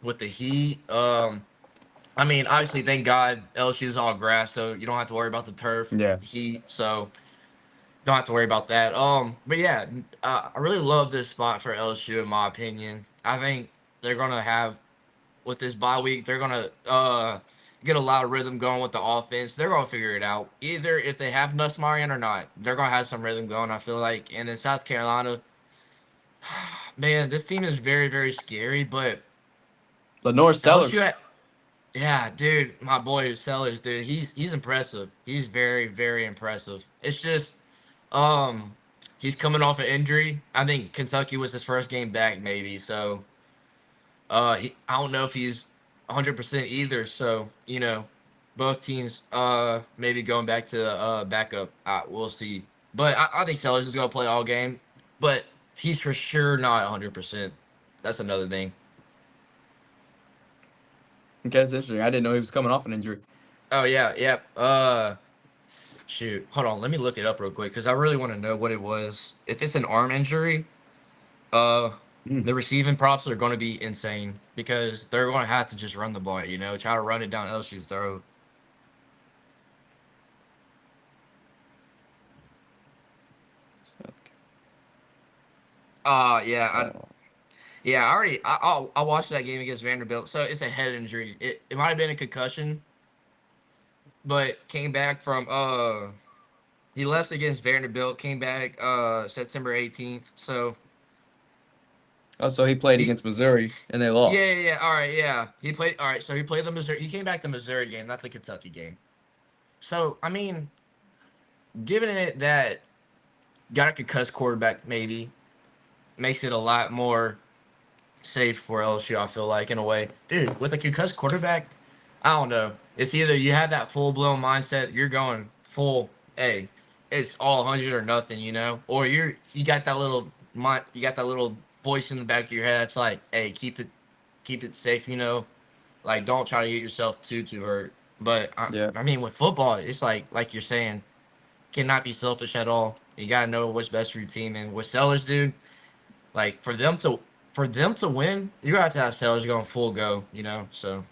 with the heat. I mean, obviously, thank God LSU's all grass, so you don't have to worry about the turf Yeah, heat. So don't have to worry about that. But yeah, I really love this spot for LSU in my opinion. I think they're gonna have with this bye week, they're gonna get a lot of rhythm going with the offense. They're gonna figure it out. Either if they have Nussmeier in or not, they're gonna have some rhythm going. I feel like, and in South Carolina, man, this team is very very scary. But Lenore LSU, Sellers. yeah, dude, my boy Sellers, dude, he's impressive. He's very very impressive. It's just um, he's coming off an injury. I think Kentucky was his first game back, maybe. So, I don't know if he's 100% either. So, both teams, maybe going back to backup. We'll see. But I think Sellers is gonna play all game. But he's for sure not 100%. That's another thing. Okay, that's interesting. I didn't know he was coming off an injury. Oh yeah, yep. Shoot, hold on. Let me look it up real quick because I really want to know what it was. If it's an arm injury, Uh, Mm. the receiving props are going to be insane because they're going to have to just run the ball, try to run it down LSU's throat. Yeah, yeah, I watched that game against Vanderbilt. So it's a head injury. It might have been a concussion, but came back from he left against Vanderbilt, came back September 18th. So Oh, so he played He against Missouri and they yeah, lost. yeah, yeah. All right, yeah. He played. All right, so he played the Missouri. He came back the Missouri game, not the Kentucky game. So I mean, given it that got a concussed quarterback, maybe makes it a lot more safe for LSU. I feel like in a way, dude, with a concussed quarterback, I don't know. It's either you have that full blown mindset, you're going full, hey, it's all 100 or nothing, or you got that little mind, you got that little voice in the back of your head that's like, hey, keep it safe, like don't try to get yourself too hurt. But I, Yeah. I mean, with football, it's like you're saying, cannot be selfish at all. You gotta know what's best for your team. And with Sellers, dude, like for them to win, you have to have Sellers going full go. So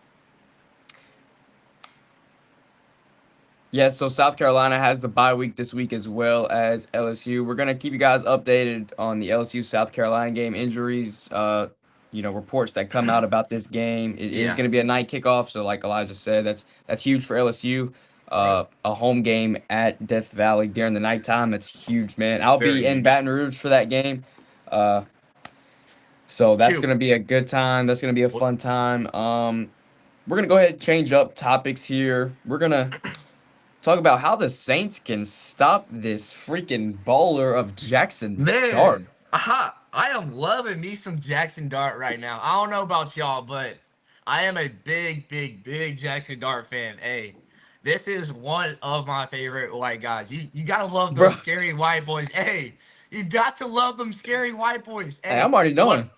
Yeah, so South Carolina has the bye week this week as well as LSU. We're gonna keep you guys updated on the LSU South Carolina game injuries, reports that come out about this game. It is yeah, gonna be a night kickoff, so like Elijah said, that's huge for LSU. right, A home game at Death Valley during the nighttime, that's huge, man. I'll very be in huge. Baton Rouge for that game. Uh, so that's Shoot, gonna be a good time. That's gonna be a what, fun time. We're gonna go ahead and change up topics here. We're gonna talk about how the Saints can stop this freaking baller of Jackson Dart. man? Aha! I am loving me some Jackson Dart right now. I don't know about y'all, but I am a big, big, big Jackson Dart fan. Hey, this is one of my favorite white guys. You gotta love Bro, those scary white boys. Hey, you got to love them scary white boys. hey, Hey, I'm already what? knowing,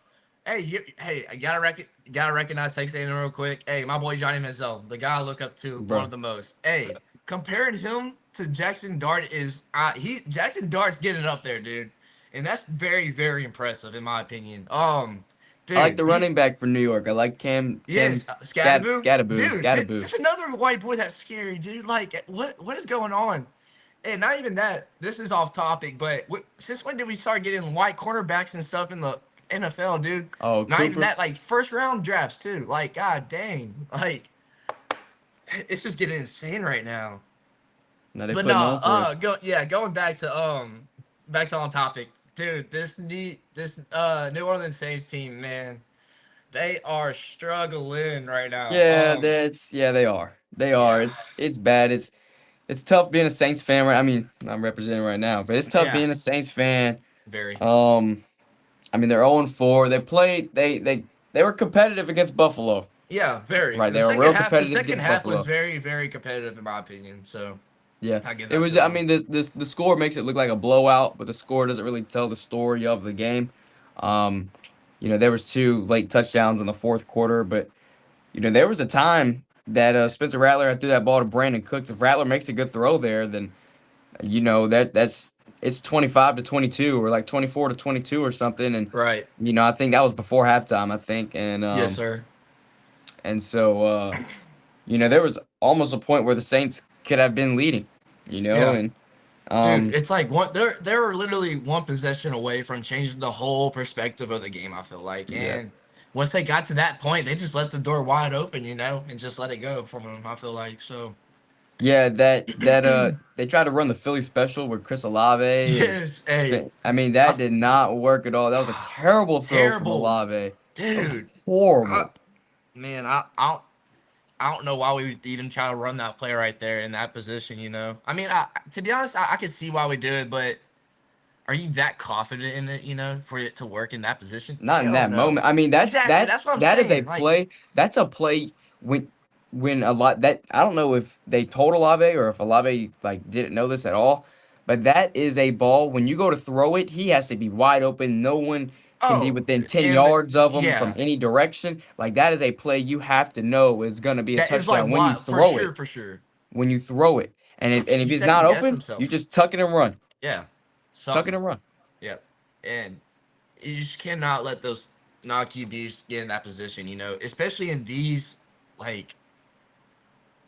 Hey, I gotta recognize Texas A&M real quick. Hey, my boy Johnny Manziel, the guy I look up to, one bro. of the most. Hey, comparing him to Jackson Dart is Jackson Dart's getting up there, dude, and that's very very impressive in my opinion. I like Dude, the he's running back for New York. I like Cam yes, Scatterboo, dude. Scattaboo. That's another white boy that's scary, dude. Like, what is going on? And not even that. This is off topic, but since when did we start getting white cornerbacks and stuff in the NFL, dude? Oh, Not even Cooper. that. Like first round drafts too. Like, god dang. Like, it's just getting insane right now. Now they But putting nah. on for us. Going back to on topic, dude. This New Orleans Saints team, man, they are struggling right now. Yeah, they are. They are. Yeah, It's bad. It's tough being a Saints fan. Right? I mean, I'm representing right now, but it's tough yeah, being a Saints fan. very. Um, I mean, they're 0-4. They played. They were competitive against Buffalo. Yeah, very. Right, The they were second real half, the competitive second against half was Buffalo. very, very competitive in my opinion. So Yeah, I give it that was. to I them. mean, the score makes it look like a blowout, but the score doesn't really tell the story of the game. Um, there was two late touchdowns in the fourth quarter, but there was a time that Spencer Rattler had threw that ball to Brandon Cooks. If Rattler makes a good throw there, then that's it's 25-22 or like 24-22 or something, and Right. I think that was before halftime. I think, and Yes, um, sir. and so there was almost a point where the Saints could have been leading, Yeah, and dude. um, It's like one. They're literally one possession away from changing the whole perspective of the game. I feel like, yeah, and once they got to that point, they just let the door wide open, and just let it go from them. I feel like so. yeah, that they tried to run the Philly special with Chris Olave and Yes. Hey. I mean I that f- did not work at all. That was a terrible throw from terrible, Olave. That was dude. I, horrible. man, I don't know why we would even try to run that play right there in that position. I mean, to be honest, I can see why we do it, but are you that confident in it? For it to work in that position? Not in Hell that no. moment. I mean, Exactly. That's what I'm that is a saying. Like, play. That's a play when a lot that I don't know if they told Olave or if Olave like didn't know this at all, but that is a ball when you go to throw it, he has to be wide open. No one can be oh, within 10 and yards of him from yeah, any direction. Like that is a play you have to know is going to be a that is like touchdown when you why for throw it. sure, for sure. When you throw it. And I think if he he's not second guessed open, you himself. just tuck it and run. Yeah, Tuck it something. and run. Yeah, and you just cannot let those non QBs get in that position. Especially in these like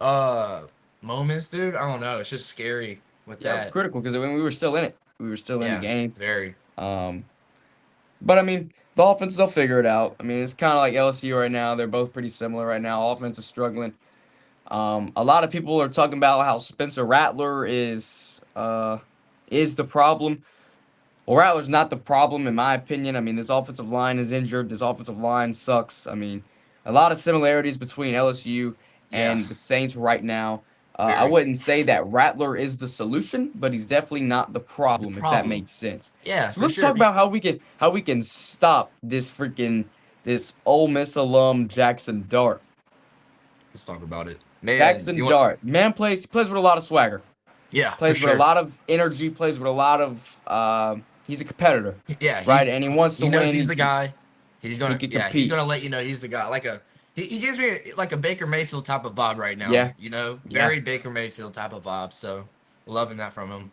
uh moments, dude. I don't know. It's just scary with Yeah, it was that. critical because when we were still in it, we were still in the Yeah, game. very. Um, but I mean, the offense they'll figure it out. I mean, it's kind of like LSU right now. They're both pretty similar right now. Offense is struggling. A lot of people are talking about how Spencer Rattler is the problem. Well, Rattler's not the problem, in my opinion. I mean, this offensive line is injured. This offensive line sucks. I mean, a lot of similarities between LSU Yeah, and the Saints right now. I very. wouldn't say that Rattler is the solution, but he's definitely not the The problem, if that problem. makes sense. Yeah, So for let's sure. talk about how we can stop this Ole Miss alum Jackson Dart. Let's talk about it, man. Jackson You want? Dart, man, plays with a lot of swagger, Yeah, for plays with a sure. lot of energy, plays with a lot of. He's a competitor, Yeah, right? And he wants to he knows win. he's the guy. He's He gonna can yeah, he's compete. gonna let you know he's the guy. Like he gives me like a Baker Mayfield type of vibe right now. Yeah, yeah. Very Baker Mayfield type of vibe. So loving that from him.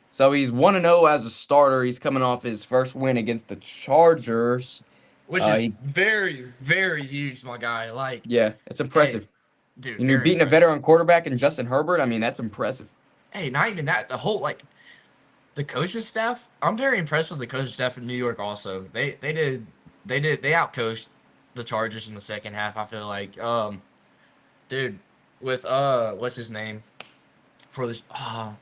So he's 1-0 as a starter. He's coming off his first win against the Chargers. Which is He very, very huge, my guy. Like, Yeah, it's hey, impressive. dude, And you're very beating a impressive. veteran quarterback in Justin Herbert. I mean, that's impressive. Hey, not even that. The whole like the coaching staff. I'm very impressed with the coaching staff in New York. Also, they outcoached the Chargers in the second half. I feel like, dude, with what's his name for this?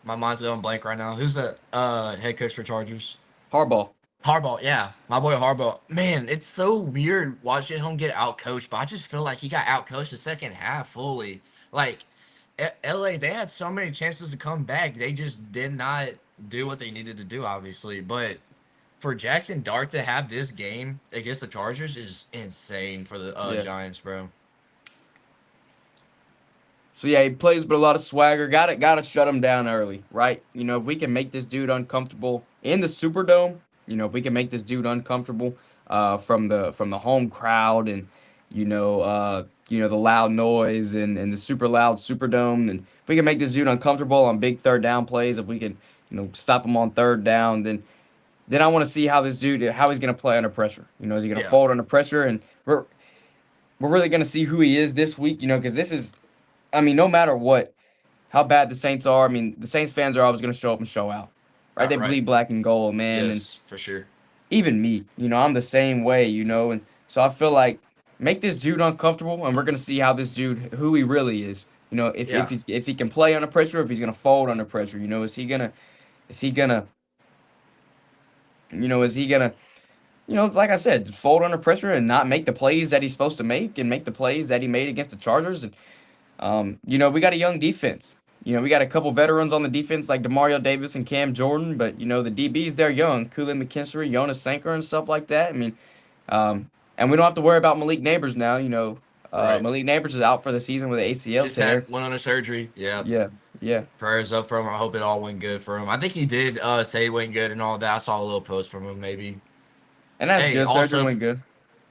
My mind's going blank right now. Who's the head coach for Chargers? Harbaugh. Harbaugh, yeah, my boy Harbaugh. Man, it's so weird watching him get outcoached, but I just feel like he got outcoached the second half fully. Like LA, they had so many chances to come back, they just did not do what they needed to do, obviously. But for Jackson Dart to have this game against the Chargers is insane for the Yeah. Giants, bro. So yeah, he plays with a lot of swagger. Got to shut him down early, right? If we can make this dude uncomfortable in the Superdome, if we can make this dude uncomfortable from the home crowd and the loud noise and the super loud Superdome, and if we can make this dude uncomfortable on big third down plays, if we can stop him on third down, then I want to see how he's gonna play under pressure. Is he gonna Yeah, fold under pressure? And we're really gonna see who he is this week. Because this is, I mean, no matter what, how bad the Saints are. I mean, the Saints fans are always going to show up and show out, right? They right. bleed black and gold, man, and Yes, for sure. even me, I'm the same way, and so I feel like make this dude uncomfortable, and we're going to see how this dude, who he really is. If Yeah, he can play under pressure, if he's going to fold under pressure. Is he gonna, like I said, fold under pressure and not make the plays that he's supposed to make, and make the plays that he made against the Chargers. And we got a young defense. We got a couple veterans on the defense like Demario Davis and Cam Jordan, but the DBs they're young, Kool McKinstry, Jonas Sanker, and stuff like that. I mean, and we don't have to worry about Malik Neighbors now. right. Malik Neighbors is out for the season with an ACL Just had tear. went under surgery. Yeah. Yeah, yeah, Prayers up for him. I hope it all went good for him. I think he did say it went good and all that. I saw a little post from him maybe. and that's Hey, good. Surgery also, went good.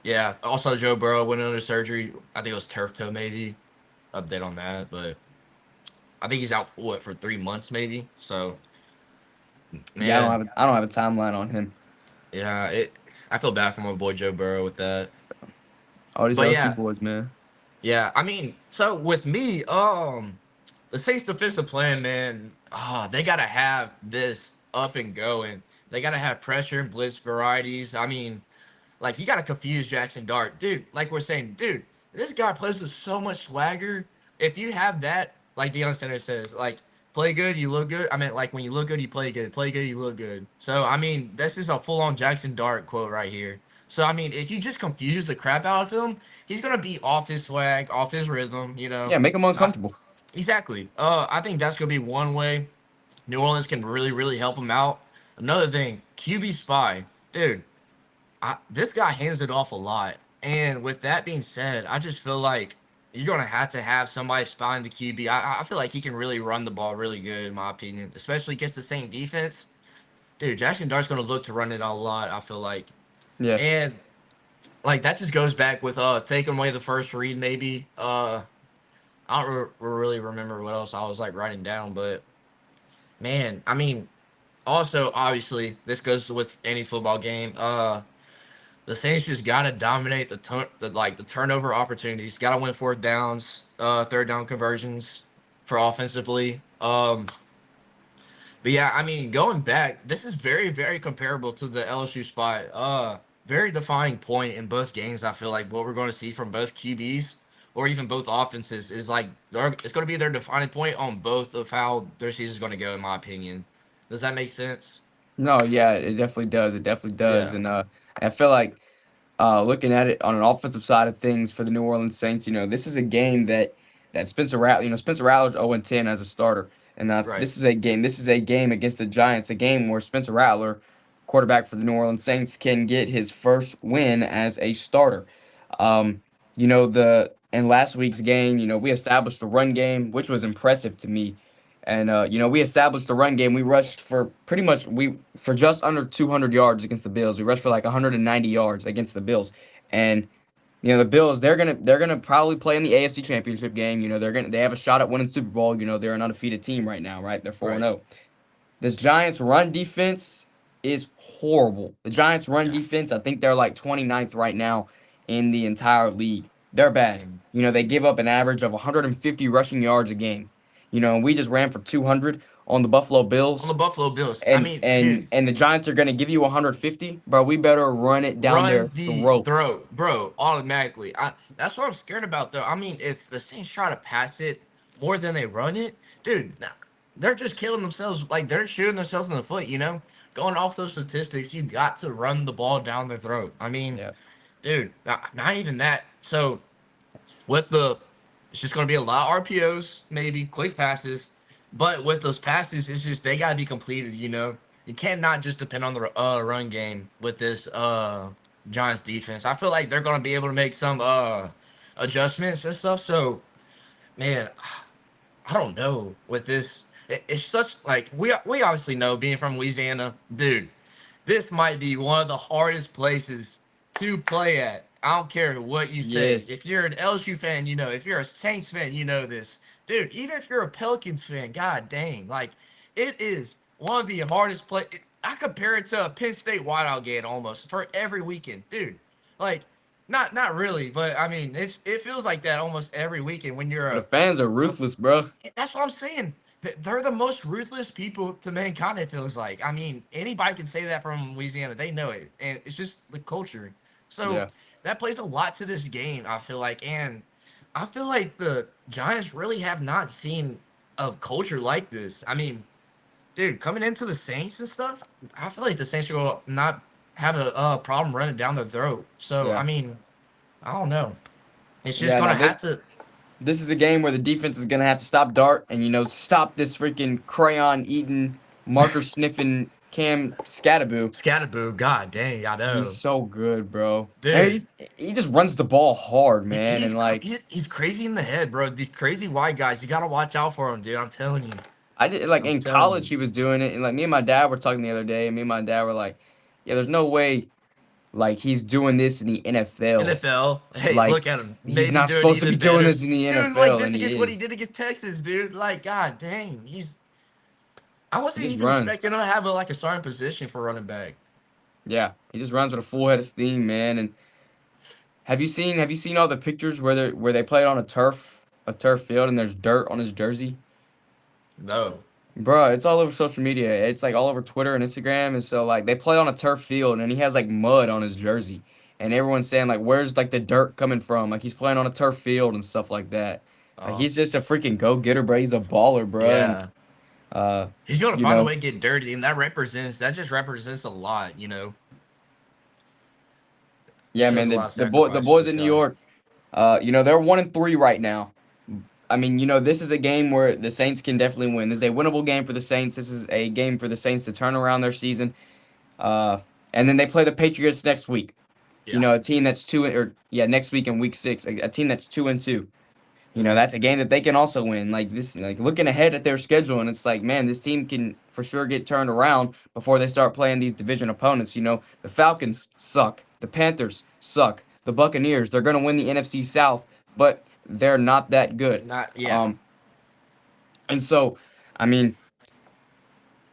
yeah, also Joe Burrow went under surgery. I think it was turf toe maybe. Update on that, but I think he's out for what for 3 months maybe. So Yeah, man, I don't have a timeline on him. yeah, it. I feel bad for my boy Joe Burrow with that. All these But LSU yeah, boys, man. yeah. I mean, so with me, the Saints defensive plan, man, they gotta have this up and going. They gotta have pressure and blitz varieties. I mean, like you gotta confuse Jackson Dart, dude. Like we're saying, dude, this guy plays with so much swagger. If you have that, like Deion Sanders says, like play good, you look good. I mean, like when you look good, you play good. Play good, you look good. So I mean, this is a full-on Jackson Dart quote right here. So I mean, if you just confuse the crap out of him, he's gonna be off his swag, off his rhythm. Yeah, make them Uh, uncomfortable. exactly. I think that's gonna be one way New Orleans can really, really help him out. Another thing, QB spy, dude. This guy hands it off a lot. And with that being said, I just feel like you're gonna have to have somebody spying the QB. I feel like he can really run the ball really good, in my opinion, especially against the same defense. Dude, Jackson Dart's gonna look to run it a lot. I feel like, Yeah. and like that just goes back with taking away the first read, maybe. I don't really remember what else I was like writing down, but man, I mean, also obviously this goes with any football game. The Saints just gotta dominate the turnover opportunities. Gotta win fourth downs, third down conversions for offensively. But yeah, I mean, going back, this is very, very comparable to the LSU spot. Very defining point in both games. I feel like what we're going to see from both QBs or even both offenses is like it's going to be their defining point on both of how their season is going to go. In my opinion, does that make sense? No, yeah, it definitely does. It definitely does. Yeah. And I feel like looking at it on an offensive side of things for the New Orleans Saints, this is a game that Spencer Rattler's 0-10 as a starter, and Right. this is a game against the Giants, a game where Spencer Rattler, quarterback for the New Orleans Saints, can get his first win as a starter. Um, the in last week's game, we established the run game, which was impressive to me. And we established the run game. We rushed for pretty much we for just under 200 yards against the Bills. We rushed for like 190 yards against the Bills. And the Bills, they're gonna probably play in the AFC Championship game. They have a shot at winning Super Bowl. They're an undefeated team right now, right? They're 4 Right. 0. This Giants run defense is horrible. The Giants run Yeah. defense, I think they're like 29th right now in the entire league. They're bad. Mm. They give up an average of 150 rushing yards a game. And we just ran for 200 on the Buffalo On the Bills. Buffalo Bills. I And mean, and dude, and the Giants are going to give you 150, but we better run it down run their the throats. throw, bro, automatically. That's what I'm scared about, though. I mean, if the Saints try to pass it more than they run it, dude, they're just killing themselves. Like they're shooting themselves in the foot. Going off those statistics, you got to run the ball down their throat. I mean, Yeah. dude, not even that. So with the it's just going to be a lot of RPOs, maybe quick passes, but with those passes, it's just they got to be completed. You can't not just depend on the run game with this Giants defense. I feel like they're going to be able to make some adjustments and stuff. So man, I don't know with this. It's such like we obviously know being from Louisiana, dude. This might be one of the hardest places to play at. I don't care what you say. Yes. If you're an LSU fan, you know. If you're a Saints fan, you know this, dude. Even if you're a Pelicans fan, god dang, like it is one of the hardest play. I compare it to a Penn State whiteout game almost for every weekend, dude. Like not really, but I mean it feels like that almost every weekend when you're The a fans are a ruthless, bro. that's what I'm saying. They're the most ruthless people to mankind. It feels like. I mean, anybody can say that from Louisiana. They know it, and it's just the culture. So Yeah. that plays a lot to this game. I feel like, and I feel like the Giants really have not seen a culture like this. I mean, dude, coming into the Saints and stuff, I feel like the Saints will not have a problem running down their throat. So I Yeah. mean, I don't know. It's just Yeah, gonna now have this to. this is a game where the defense is gonna have to stop Dart and stop this freaking crayon eating, marker sniffing Cam Scattaboo. Scatterboo, god dang, I He's know, so good, bro. And dude. he just runs the ball hard, He- man. He's And cr- like he's he's crazy in the head, bro. These crazy white guys, you gotta watch out for them, dude. I'm telling you. I did like I'm in telling college you. he was doing it, and like me and my dad were talking the other day, and me and my dad were like, yeah, there's no way like he's doing this in the NFL. NFL, hey, look Like at him. he's Maybe not doing supposed to be even doing better. this in the Doing like NFL, this and he against what he is. did against Texas, dude. Like, god dang. I He wasn't just even runs. expecting him to have like a starting position for running back. Yeah, he just runs with a full head of steam, man. And have you seen all the pictures where they played on a turf field and there's dirt on his jersey? No. Bruh, it's all over social media. It's like all over Twitter and Instagram. And so like they play on a turf field and he has like mud on his jersey. And everyone's saying like where's like the dirt coming from? Like he's playing on a turf field and stuff like that. Like Uh, he's just a freaking go-getter, bro. He's a baller, bruh. And yeah. uh, He's gonna you find a know, way to get dirty, and that just represents a lot. yeah, Shows man, a the lot of the boy the sacrifice for boys this in New guy. York, they're 1-3 right now. I mean, this is a game where the Saints can definitely win. This is a winnable game for the Saints. This is a game for the Saints to turn around their season. Uh, and then they play the Patriots next week. Yeah. A team that's next week in week 6, a team that's 2-2. Hmm. That's a game that they can also win. Like this, like looking ahead at their schedule, and it's like, man, this team can for sure get turned around before they start playing these division opponents. The Falcons suck, the Panthers suck, the Buccaneers, they're gonna win the NFC South, but they're not that good. Not yeah. Um, and so, I mean,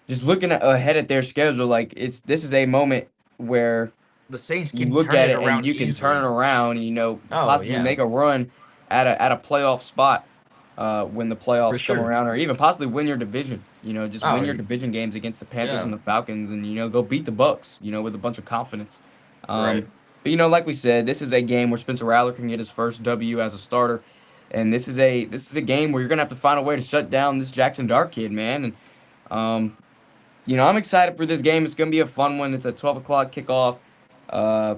just looking ahead at their schedule, like this is a moment where The Saints you can look turn at it it and around you can turn it easily. around, Oh possibly yeah, make a run at a playoff spot when the for playoffs come sure. around, or even possibly win your division. Just Oh win your division games against the Panthers yeah, and the Falcons, and go beat the Bucks. With a bunch of confidence. right. But like we said, this is a game where Spencer Rattler can get his first W as a starter, and this is a game where you're gonna have to find a way to shut down this Jackson Dart kid, man. And I'm excited for this game. It's gonna be a fun one. It's a 12 o'clock kickoff. Uh,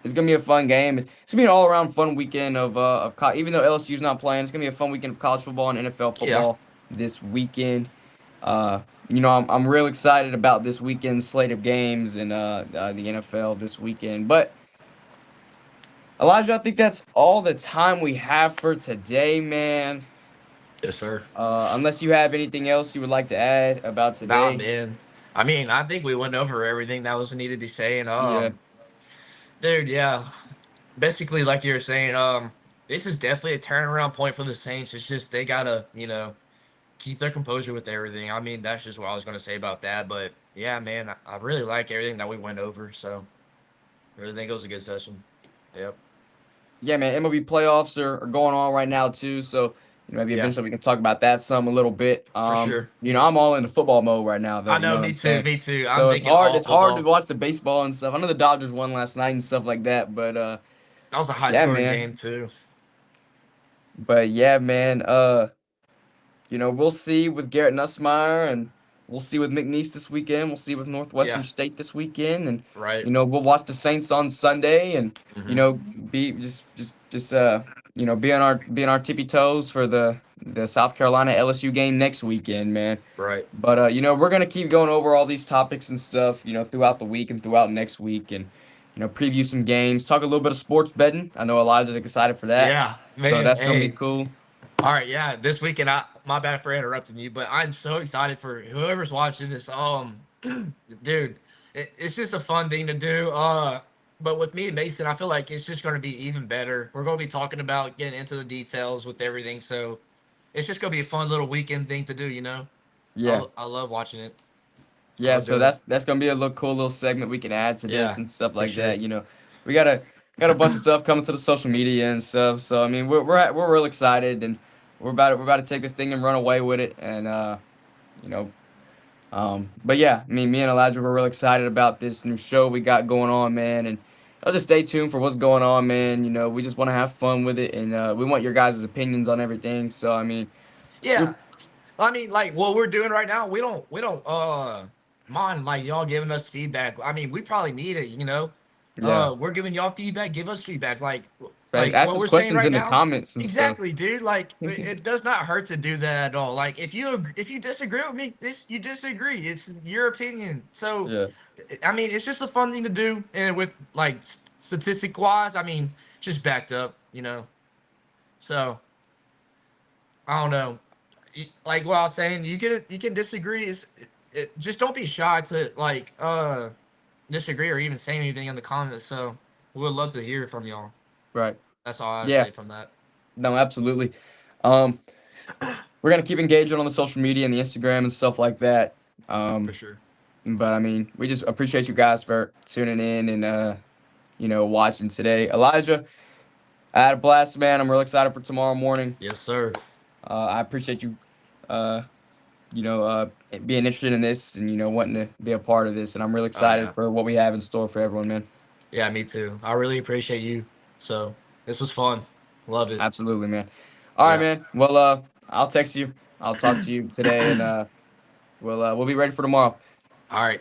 it's gonna be a fun game. It's gonna be an all around fun weekend even though LSU's not playing, it's gonna be a fun weekend of college football and NFL Yeah. football this weekend. Uh, I'm real excited about this weekend's slate of games and the NFL this weekend. But Elijah, I think that's all the time we have for today, man. Yes, sir. Unless you have anything else you would like to add about Nah, today. man. I mean, I think we went over everything that was needed to be saying. Yeah. Dude, yeah. Basically, like you were saying, this is definitely a turnaround point for the Saints. It's just they gotta, keep their composure with everything. I mean, that's just what I was gonna say about that. But yeah, man, I really like everything that we went over. So I really think it was a good session. Yep. Yeah, man, MLB playoffs are going on right now too, so maybe Yeah, eventually we can talk about that some a little bit. for sure. I'm all into football mode right now though, I you know know, what me I'm too, saying? me too. I'm So it's thinking hard all it's hard to football. watch the baseball and stuff. I know the Dodgers won last night and stuff like that, but That was a high yeah, scoring game man. too. But yeah, man, we'll see with Garrett Nussmeier, and we'll see with McNeese this weekend. We'll see with Northwestern Yeah, State this weekend, and right. we'll watch the Saints on Sunday, and Hmm. be just be on our tippy toes for the South Carolina LSU game next weekend, man. Right. But we're gonna keep going over all these topics and stuff, throughout the week and throughout next week, and preview some games, talk a little bit of sports betting. I know Elijah's excited for that, Yeah, so man. that's gonna be Hey, cool. all right. Yeah, this weekend. My bad for interrupting you, but I'm so excited for whoever's watching this. Dude, it's just a fun thing to do. But with me and Mason, I feel like it's just going to be even better. We're going to be talking about getting into the details with everything, so it's just going to be a fun little weekend thing to do. Yeah. I love watching it. I Yeah, love so doing it. that's gonna be a little cool little segment we can add to this Yeah, and stuff for like sure. that. We got a bunch of stuff coming to the social media and stuff. So I mean, we're real excited, and we're about to take this thing and run away with it. And you know, but yeah, I mean, me and Elijah were real excited about this new show we got going on, man. And I'll just stay tuned for what's going on, man. We just want to have fun with it, and we want your guys' opinions on everything. So I mean, Yeah, we I mean, like what we're doing right now, we don't mind like y'all giving us feedback. I mean, we probably need it, yeah, We're giving y'all feedback, give us feedback. Like ask what us we're saying questions right in the now. comments and stuff. Exactly, dude. Like it does not hurt to do that at all. Like if you disagree with me, this you disagree. It's your opinion. So Yeah. I mean, it's just a fun thing to do, and with like statistic wise, I mean, just backed up. So I don't know. Like what I was saying, you can disagree. Just don't be shy to disagree or even say anything in the comments. So we would love to hear from y'all. Right. That's all I Yeah. say from that. No, absolutely. Um, we're gonna keep engaging on the social media and the Instagram and stuff like that. For Um, sure. but I mean, we just appreciate you guys for tuning in and watching today. Elijah, I had a blast, man. I'm real excited for tomorrow morning. Yes, sir. I appreciate you, uh, being interested in this and wanting to be a part of this. And I'm real Oh excited yeah. for what we have in store for everyone, man. Yeah, me too. I really appreciate you. So this was fun. Love it. Absolutely, man. All right, Yeah. man. Well, I'll text you. I'll talk to you today, and we'll be ready for tomorrow. All right.